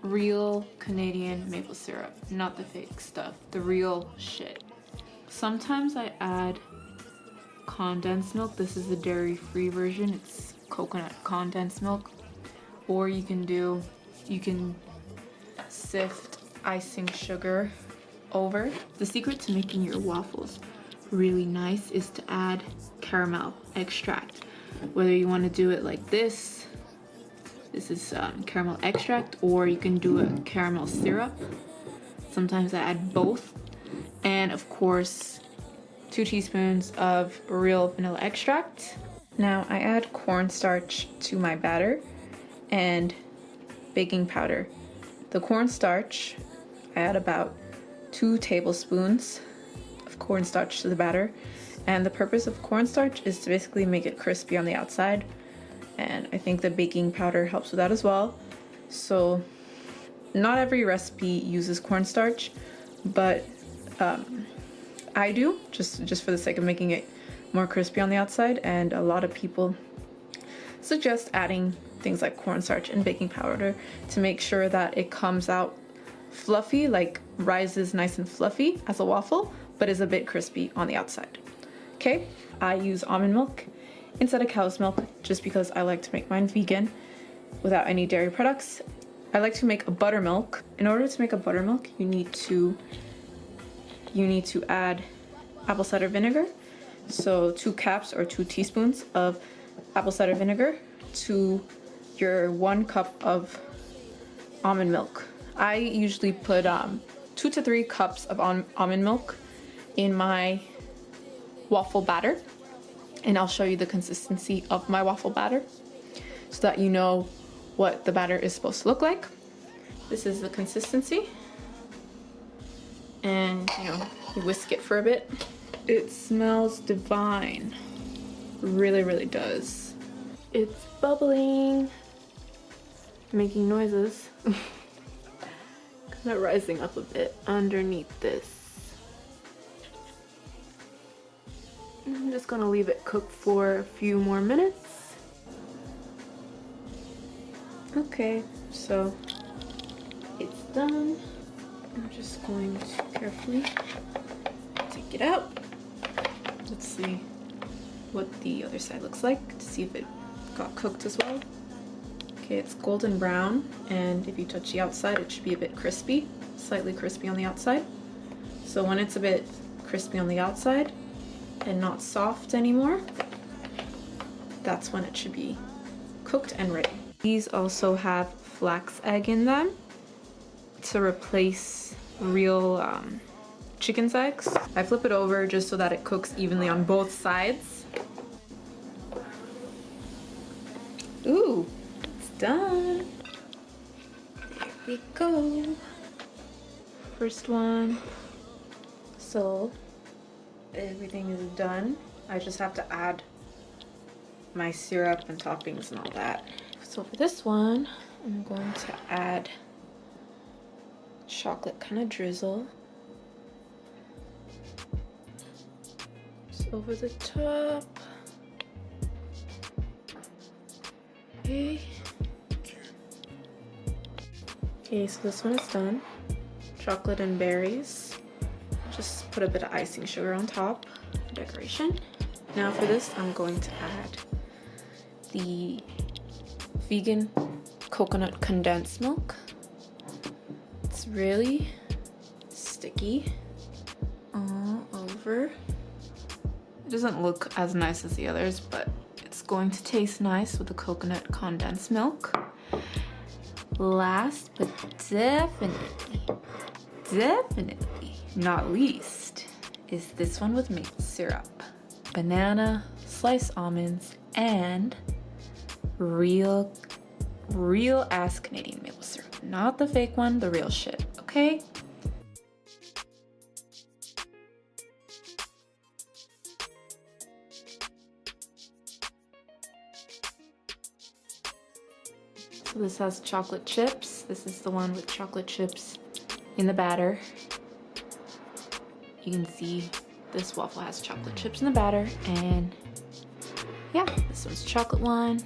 real Canadian maple syrup, not the fake stuff, the real shit. Sometimes I add condensed milk. This is the dairy-free version. It's coconut condensed milk. Or you can sift icing sugar over. The secret to making your waffles really nice is to add caramel extract. Whether you want to do it like this is caramel extract, or you can do a caramel syrup. Sometimes I add both. And of course, 2 teaspoons of real vanilla extract. Now I add cornstarch to my batter and baking powder. The cornstarch, I add about 2 tablespoons of cornstarch to the batter. And the purpose of cornstarch is to basically make it crispy on the outside. And I think the baking powder helps with that as well. So not every recipe uses cornstarch, but I do, just for the sake of making it more crispy on the outside. And a lot of people suggest adding things like cornstarch and baking powder to make sure that it comes out fluffy, like rises nice and fluffy as a waffle, but is a bit crispy on the outside. Okay, I use almond milk instead of cow's milk just because I like to make mine vegan without any dairy products. I like to make a buttermilk. In order to make a buttermilk, you need to add apple cider vinegar. So 2 cups or 2 teaspoons of apple cider vinegar to your 1 cup of almond milk. I usually put 2 to 3 cups of almond milk in my waffle batter, and I'll show you the consistency of my waffle batter so that you know what the batter is supposed to look like. This is the consistency, and you whisk it for a bit. It smells divine, really does. It's bubbling, making noises. Kind of rising up a bit underneath this. I'm just gonna leave it cook for a few more minutes. Okay, so it's done. I'm just going to carefully take it out. Let's see what the other side looks like to see if it got cooked as well. Okay, it's golden brown, and if you touch the outside, it should be a bit crispy, slightly crispy on the outside. So when it's a bit crispy on the outside and not soft anymore, that's when it should be cooked and ready. These also have flax egg in them to replace real chicken's eggs. I flip it over just so that it cooks evenly on both sides. Ooh, it's done. There we go. First one. So everything is done. I just have to add my syrup and toppings and all that. So for this one, I'm going to add chocolate kind of drizzle. Just over the top. Okay. Okay, so this one is done. Chocolate and berries. Just put a bit of icing sugar on top for decoration. Now for this, I'm going to add the vegan coconut condensed milk. It's really sticky all over. It doesn't look as nice as the others, but it's going to taste nice with the coconut condensed milk. Last but definitely not least is this one with maple syrup, banana, sliced almonds, and real ass Canadian maple syrup. Not the fake one, the real shit, okay? So this has chocolate chips. This is the one with chocolate chips in the batter. You can see this waffle has chocolate chips in the batter, and yeah, this one's chocolate one.